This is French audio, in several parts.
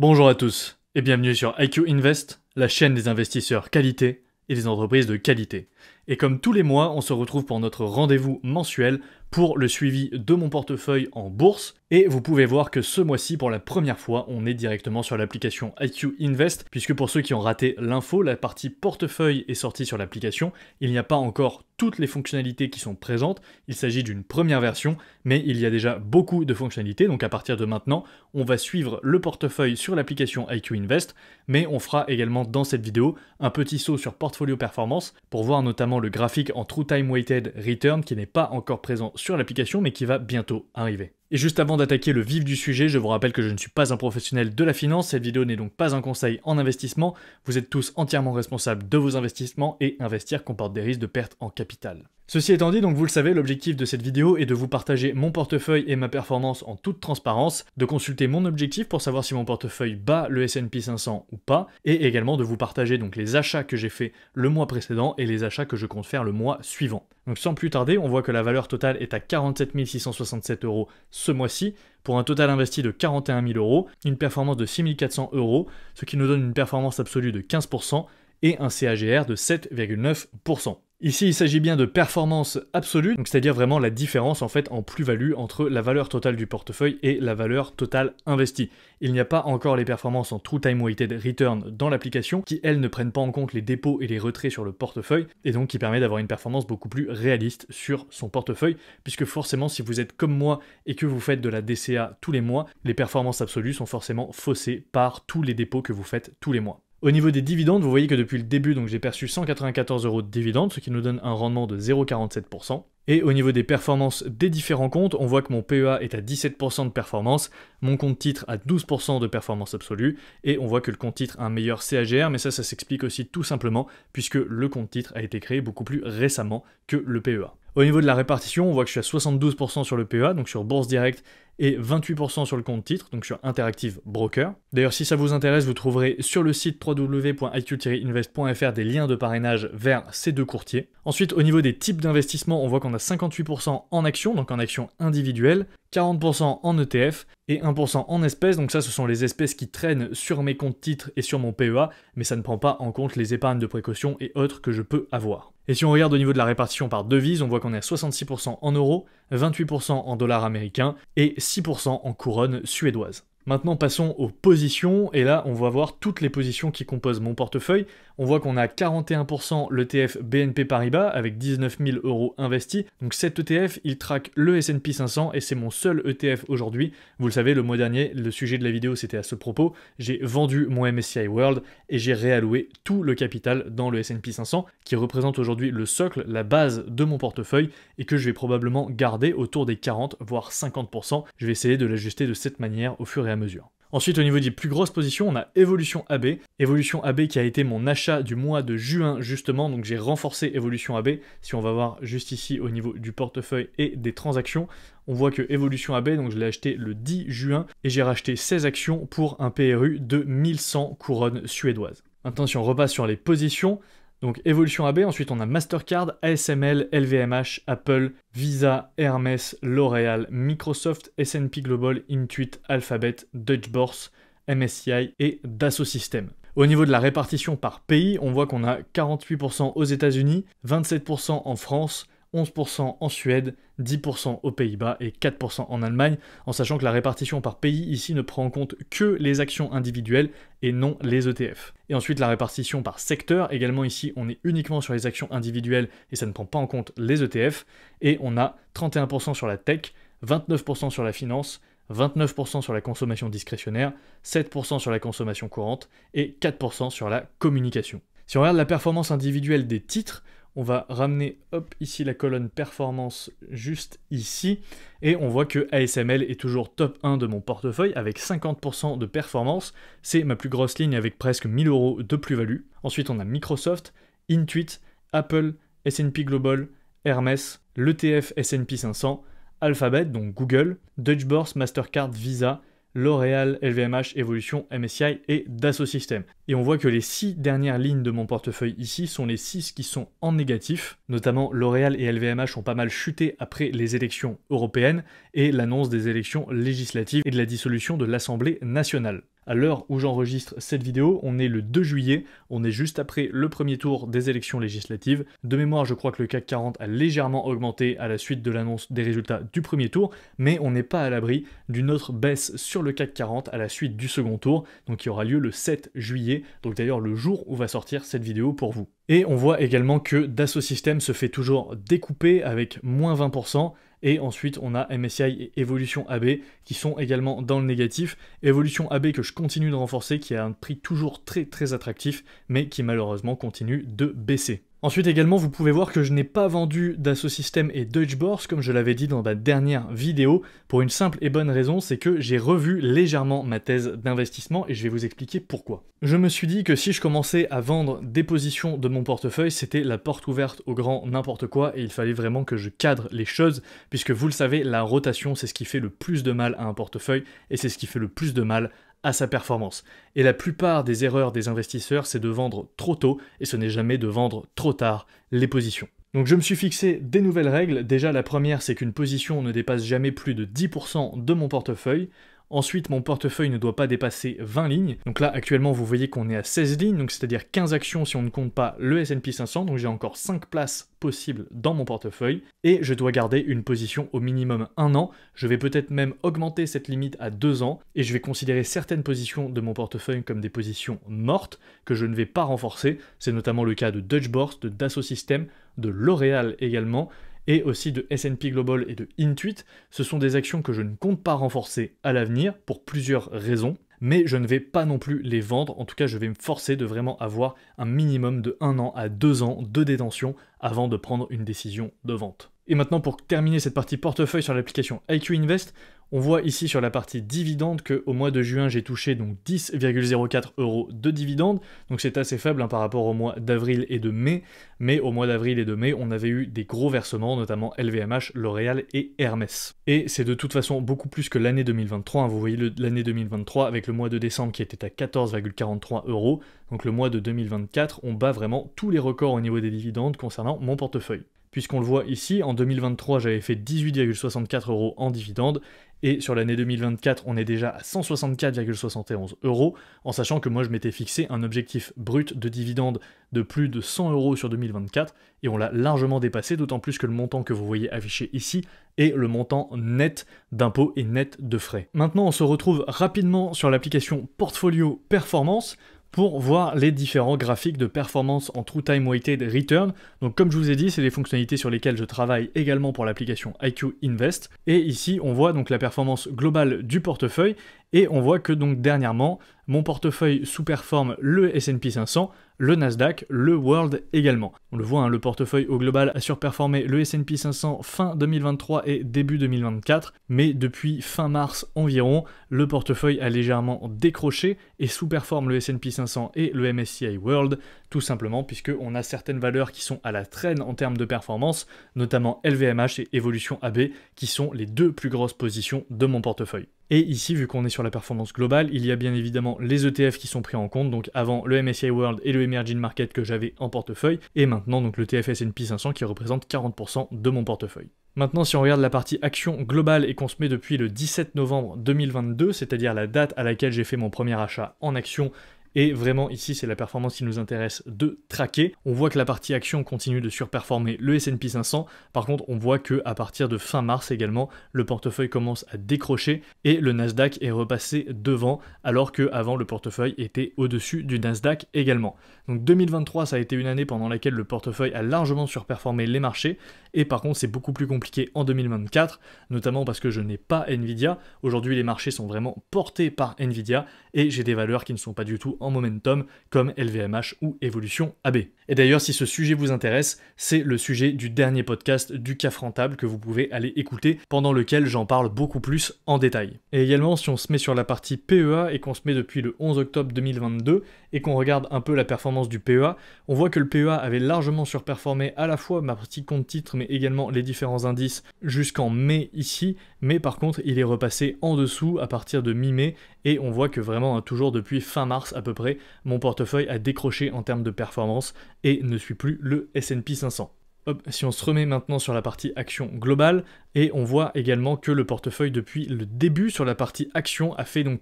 Bonjour à tous et bienvenue sur IQ Invest, la chaîne des investisseurs qualité et des entreprises de qualité. Et comme tous les mois, on se retrouve pour notre rendez-vous mensuel pour le suivi de mon portefeuille en bourse. Et vous pouvez voir que ce mois-ci, pour la première fois, on est directement sur l'application IQ Invest, puisque pour ceux qui ont raté l'info, la partie portefeuille est sortie sur l'application. Il n'y a pas encore toutes les fonctionnalités qui sont présentes, il s'agit d'une première version, mais il y a déjà beaucoup de fonctionnalités, donc à partir de maintenant, on va suivre le portefeuille sur l'application IQ Invest, mais on fera également dans cette vidéo un petit saut sur Portfolio Performance pour voir notamment le graphique en True Time Weighted Return qui n'est pas encore présent sur l'application mais qui va bientôt arriver. Et juste avant d'attaquer le vif du sujet, je vous rappelle que je ne suis pas un professionnel de la finance, cette vidéo n'est donc pas un conseil en investissement, vous êtes tous entièrement responsables de vos investissements et investir comporte des risques de perte en capital. Ceci étant dit, donc vous le savez, l'objectif de cette vidéo est de vous partager mon portefeuille et ma performance en toute transparence, de consulter mon objectif pour savoir si mon portefeuille bat le S&P 500 ou pas, et également de vous partager donc les achats que j'ai fait le mois précédent et les achats que je compte faire le mois suivant. Donc sans plus tarder, on voit que la valeur totale est à 47 667 € ce mois-ci, pour un total investi de 41 000 €, une performance de 6 400 €, ce qui nous donne une performance absolue de 15% et un CAGR de 7,9%. Ici, il s'agit bien de performance absolue, donc c'est-à-dire vraiment la différence en fait en plus-value entre la valeur totale du portefeuille et la valeur totale investie. Il n'y a pas encore les performances en True Time Weighted Return dans l'application, qui elles ne prennent pas en compte les dépôts et les retraits sur le portefeuille, et donc qui permet d'avoir une performance beaucoup plus réaliste sur son portefeuille, puisque forcément si vous êtes comme moi et que vous faites de la DCA tous les mois, les performances absolues sont forcément faussées par tous les dépôts que vous faites tous les mois. Au niveau des dividendes, vous voyez que depuis le début, donc j'ai perçu 194 € de dividendes, ce qui nous donne un rendement de 0,47%. Et au niveau des performances des différents comptes, on voit que mon PEA est à 17% de performance, mon compte titre à 12% de performance absolue, et on voit que le compte titre a un meilleur CAGR, mais ça s'explique aussi tout simplement puisque le compte titre a été créé beaucoup plus récemment que le PEA. Au niveau de la répartition, on voit que je suis à 72% sur le PEA, donc sur Bourse Direct, et 28% sur le compte titre, donc sur Interactive Broker. D'ailleurs, si ça vous intéresse, vous trouverez sur le site www.iq-invest.fr des liens de parrainage vers ces deux courtiers. Ensuite, au niveau des types d'investissement, on voit qu'on a 58% en actions, donc en actions individuelles, 40% en ETF et 1% en espèces, donc ça ce sont les espèces qui traînent sur mes comptes titres et sur mon PEA, mais ça ne prend pas en compte les épargnes de précaution et autres que je peux avoir. Et si on regarde au niveau de la répartition par devises, on voit qu'on est à 66% en euros, 28% en dollars américains et 6% en couronne suédoise. Maintenant passons aux positions, et là on va voir toutes les positions qui composent mon portefeuille. On voit qu'on a 41% l'ETF BNP Paribas avec 19 000 € investis. Donc cet ETF, il traque le S&P 500 et c'est mon seul ETF aujourd'hui. Vous le savez, le mois dernier, le sujet de la vidéo c'était à ce propos. J'ai vendu mon MSCI World et j'ai réalloué tout le capital dans le S&P 500 qui représente aujourd'hui le socle, la base de mon portefeuille et que je vais probablement garder autour des 40 voire 50%. Je vais essayer de l'ajuster de cette manière au fur et à mesure. Ensuite, au niveau des plus grosses positions, on a Evolution AB. Evolution AB qui a été mon achat du mois de juin justement, donc j'ai renforcé Evolution AB. Si on va voir juste ici au niveau du portefeuille et des transactions, on voit que Evolution AB, donc je l'ai acheté le 10 juin et j'ai racheté 16 actions pour un PRU de 1100 couronnes suédoises. Maintenant, si on repasse sur les positions, donc Evolution AB, ensuite on a Mastercard, ASML, LVMH, Apple, Visa, Hermès, L'Oréal, Microsoft, S&P Global, Intuit, Alphabet, Deutsche Börse, MSCI et Dassault Systèmes. Au niveau de la répartition par pays, on voit qu'on a 48% aux États-Unis, 27% en France, 11% en Suède, 10% aux Pays-Bas et 4% en Allemagne, en sachant que la répartition par pays ici ne prend en compte que les actions individuelles et non les ETF. Et ensuite la répartition par secteur, également ici on est uniquement sur les actions individuelles et ça ne prend pas en compte les ETF, et on a 31% sur la tech, 29% sur la finance, 29% sur la consommation discrétionnaire, 7% sur la consommation courante et 4% sur la communication. Si on regarde la performance individuelle des titres, on va ramener ici la colonne performance juste ici et on voit que ASML est toujours top 1 de mon portefeuille avec 50% de performance. C'est ma plus grosse ligne avec presque 1000 € de plus-value. Ensuite on a Microsoft, Intuit, Apple, S&P Global, Hermès, l'ETF S&P 500, Alphabet, donc Google, Deutsche Börse, Mastercard, Visa, L'Oréal, LVMH, Evolution, MSCI et Dassault Systèmes. Et on voit que les 6 dernières lignes de mon portefeuille ici sont les 6 qui sont en négatif, notamment L'Oréal et LVMH ont pas mal chuté après les élections européennes et l'annonce des élections législatives et de la dissolution de l'Assemblée nationale. À l'heure où j'enregistre cette vidéo, on est le 2 juillet, on est juste après le premier tour des élections législatives. De mémoire, je crois que le CAC 40 a légèrement augmenté à la suite de l'annonce des résultats du premier tour, mais on n'est pas à l'abri d'une autre baisse sur le CAC 40 à la suite du second tour, donc qui aura lieu le 7 juillet, donc d'ailleurs le jour où va sortir cette vidéo pour vous. Et on voit également que Dassault Systèmes se fait toujours découper avec moins 20%, et ensuite on a MSCI et Evolution AB qui sont également dans le négatif. Evolution AB que je continue de renforcer, qui a un prix toujours très attractif, mais qui malheureusement continue de baisser. Ensuite également, vous pouvez voir que je n'ai pas vendu Dassault Systèmes et Deutsche Börse, comme je l'avais dit dans ma dernière vidéo, pour une simple et bonne raison, c'est que j'ai revu légèrement ma thèse d'investissement et je vais vous expliquer pourquoi. Je me suis dit que si je commençais à vendre des positions de mon portefeuille, c'était la porte ouverte au grand n'importe quoi et il fallait vraiment que je cadre les choses, puisque vous le savez, la rotation, c'est ce qui fait le plus de mal à un portefeuille et c'est ce qui fait le plus de mal à sa performance. Et la plupart des erreurs des investisseurs, c'est de vendre trop tôt, et ce n'est jamais de vendre trop tard les positions. Donc je me suis fixé des nouvelles règles. Déjà, la première, c'est qu'une position ne dépasse jamais plus de 10% de mon portefeuille. Ensuite, mon portefeuille ne doit pas dépasser 20 lignes. Donc là, actuellement, vous voyez qu'on est à 16 lignes, donc c'est-à-dire 15 actions si on ne compte pas le S&P 500, donc j'ai encore 5 places possibles dans mon portefeuille, et je dois garder une position au minimum 1 an. Je vais peut-être même augmenter cette limite à 2 ans, et je vais considérer certaines positions de mon portefeuille comme des positions mortes, que je ne vais pas renforcer. C'est notamment le cas de Deutsche Börse, de Dassault Systèmes, de L'Oréal également, et aussi de S&P Global et de Intuit. Ce sont des actions que je ne compte pas renforcer à l'avenir pour plusieurs raisons, mais je ne vais pas non plus les vendre. En tout cas, je vais me forcer de vraiment avoir un minimum de 1 an à 2 ans de détention avant de prendre une décision de vente. Et maintenant, pour terminer cette partie portefeuille sur l'application IQ Invest, on voit ici sur la partie dividende qu'au mois de juin, j'ai touché donc 10,04 € de dividendes. Donc c'est assez faible par rapport au mois d'avril et de mai. Mais au mois d'avril et de mai, on avait eu des gros versements, notamment LVMH, L'Oréal et Hermès. Et c'est de toute façon beaucoup plus que l'année 2023. Vous voyez l'année 2023 avec le mois de décembre qui était à 14,43 €. Donc le mois de 2024, on bat vraiment tous les records au niveau des dividendes concernant mon portefeuille. Puisqu'on le voit ici, en 2023, j'avais fait 18,64 € en dividendes, et sur l'année 2024, on est déjà à 164,71 €, en sachant que moi je m'étais fixé un objectif brut de dividendes de plus de 100 € sur 2024, et on l'a largement dépassé, d'autant plus que le montant que vous voyez affiché ici est le montant net d'impôts et net de frais. Maintenant, on se retrouve rapidement sur l'application Portfolio Performance, pour voir les différents graphiques de performance en True Time Weighted Return. Donc comme je vous ai dit, c'est des fonctionnalités sur lesquelles je travaille également pour l'application IQ Invest. Et ici, on voit donc la performance globale du portefeuille, et on voit que donc dernièrement, mon portefeuille sous-performe le S&P 500, le Nasdaq, le World également. On le voit, le portefeuille au global a surperformé le S&P 500 fin 2023 et début 2024, mais depuis fin mars environ, le portefeuille a légèrement décroché et sous-performe le S&P 500 et le MSCI World, tout simplement puisqu'on a certaines valeurs qui sont à la traîne en termes de performance, notamment LVMH et Evolution AB, qui sont les deux plus grosses positions de mon portefeuille. Et ici, vu qu'on est sur la performance globale, il y a bien évidemment les ETF qui sont pris en compte, donc avant le MSCI World et le Emerging Market que j'avais en portefeuille, et maintenant donc le TF S&P 500 qui représente 40% de mon portefeuille. Maintenant, si on regarde la partie action globale et qu'on se met depuis le 17 novembre 2022, c'est-à-dire la date à laquelle j'ai fait mon premier achat en action, et vraiment ici c'est la performance qui nous intéresse de traquer. On voit que la partie action continue de surperformer le S&P 500, par contre on voit que à partir de fin mars également, le portefeuille commence à décrocher et le Nasdaq est repassé devant, alors qu'avant le portefeuille était au-dessus du Nasdaq également. Donc 2023 ça a été une année pendant laquelle le portefeuille a largement surperformé les marchés, et par contre c'est beaucoup plus compliqué en 2024, notamment parce que je n'ai pas Nvidia. Aujourd'hui les marchés sont vraiment portés par Nvidia, et j'ai des valeurs qui ne sont pas du tout en momentum comme LVMH ou Evolution AB. Et d'ailleurs, si ce sujet vous intéresse, c'est le sujet du dernier podcast du CAF Rentable que vous pouvez aller écouter, pendant lequel j'en parle beaucoup plus en détail. Et également, si on se met sur la partie PEA et qu'on se met depuis le 11 octobre 2022 et qu'on regarde un peu la performance du PEA, on voit que le PEA avait largement surperformé à la fois ma partie compte titre mais également les différents indices jusqu'en mai ici, mais par contre il est repassé en dessous à partir de mi-mai, et on voit que vraiment toujours depuis fin mars à peu près, mon portefeuille a décroché en termes de performance et ne suit plus le S&P 500. Hop, si on se remet maintenant sur la partie action globale, Et on voit également que le portefeuille depuis le début sur la partie action a fait donc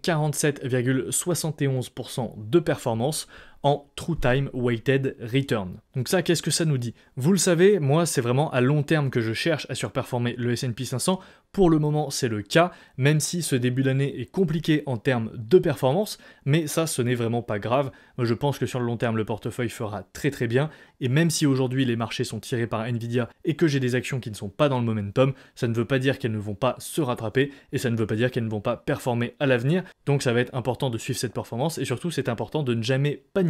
47,71% de performance en True Time Weighted Return. Donc ça, qu'est-ce que ça nous dit? Vous le savez, moi c'est vraiment à long terme que je cherche à surperformer le S&P 500. Pour le moment c'est le cas, même si ce début d'année est compliqué en termes de performance, mais ça ce n'est vraiment pas grave. Moi je pense que sur le long terme le portefeuille fera très très bien, et même si aujourd'hui les marchés sont tirés par Nvidia et que j'ai des actions qui ne sont pas dans le momentum, ça ne veut pas dire qu'elles ne vont pas se rattraper, et ça ne veut pas dire qu'elles ne vont pas performer à l'avenir. Donc ça va être important de suivre cette performance, et surtout c'est important de ne jamais paniquer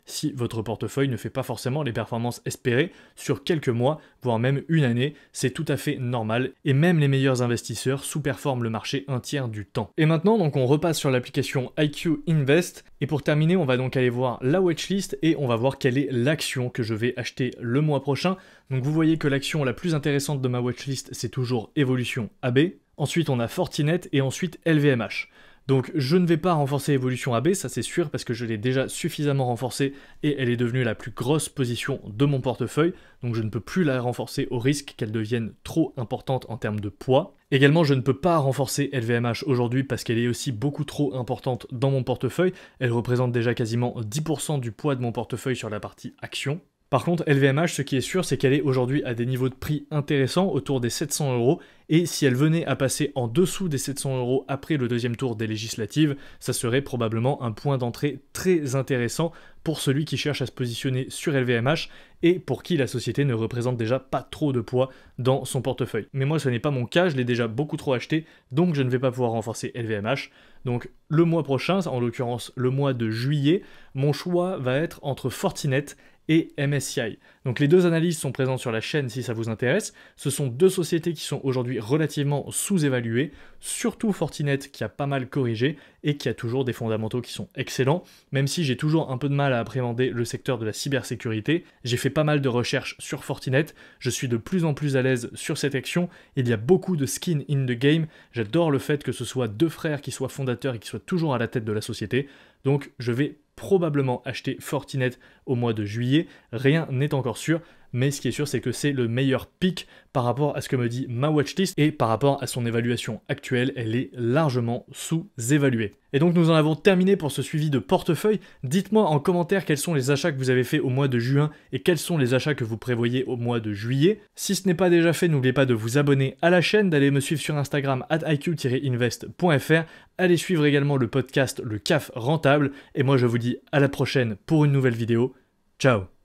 si votre portefeuille ne fait pas forcément les performances espérées sur quelques mois, voire même une année. C'est tout à fait normal, et même les meilleurs investisseurs sous-performent le marché un tiers du temps. Et maintenant, donc on repasse sur l'application IQ Invest, et pour terminer, on va donc aller voir la watchlist, et on va voir quelle est l'action que je vais acheter le mois prochain. Donc vous voyez que l'action la plus intéressante de ma watchlist, c'est toujours Evolution AB. Ensuite, on a Fortinet, et ensuite LVMH. Donc je ne vais pas renforcer Evolution AB, ça c'est sûr, parce que je l'ai déjà suffisamment renforcée et elle est devenue la plus grosse position de mon portefeuille, donc je ne peux plus la renforcer au risque qu'elle devienne trop importante en termes de poids. Également, je ne peux pas renforcer LVMH aujourd'hui parce qu'elle est aussi beaucoup trop importante dans mon portefeuille, elle représente déjà quasiment 10% du poids de mon portefeuille sur la partie action. Par contre, LVMH, ce qui est sûr, c'est qu'elle est aujourd'hui à des niveaux de prix intéressants, autour des 700 €, et si elle venait à passer en dessous des 700 € après le deuxième tour des législatives, ça serait probablement un point d'entrée très intéressant pour celui qui cherche à se positionner sur LVMH et pour qui la société ne représente déjà pas trop de poids dans son portefeuille. Mais moi, ce n'est pas mon cas, je l'ai déjà beaucoup trop acheté, donc je ne vais pas pouvoir renforcer LVMH. Donc le mois prochain, en l'occurrence le mois de juillet, mon choix va être entre Fortinet et MSCI. Donc les deux analyses sont présentes sur la chaîne si ça vous intéresse. Ce sont deux sociétés qui sont aujourd'hui relativement sous-évaluées, surtout Fortinet qui a pas mal corrigé et qui a toujours des fondamentaux qui sont excellents, même si j'ai toujours un peu de mal à appréhender le secteur de la cybersécurité. J'ai fait pas mal de recherches sur Fortinet, je suis de plus en plus à l'aise sur cette action, il y a beaucoup de skin in the game, j'adore le fait que ce soit deux frères qui soient fondateurs et qui soient toujours à la tête de la société, donc je vais probablement acheter Fortinet au mois de juillet, rien n'est encore sûr, mais ce qui est sûr c'est que c'est le meilleur pick par rapport à ce que me dit ma watchlist et par rapport à son évaluation actuelle, elle est largement sous-évaluée. Et donc nous en avons terminé pour ce suivi de portefeuille. Dites-moi en commentaire quels sont les achats que vous avez fait au mois de juin et quels sont les achats que vous prévoyez au mois de juillet. Si ce n'est pas déjà fait, n'oubliez pas de vous abonner à la chaîne, d'aller me suivre sur Instagram @iq-invest.fr, allez suivre également le podcast Le CAF Rentable, et moi je vous dis à la prochaine pour une nouvelle vidéo. Ciao.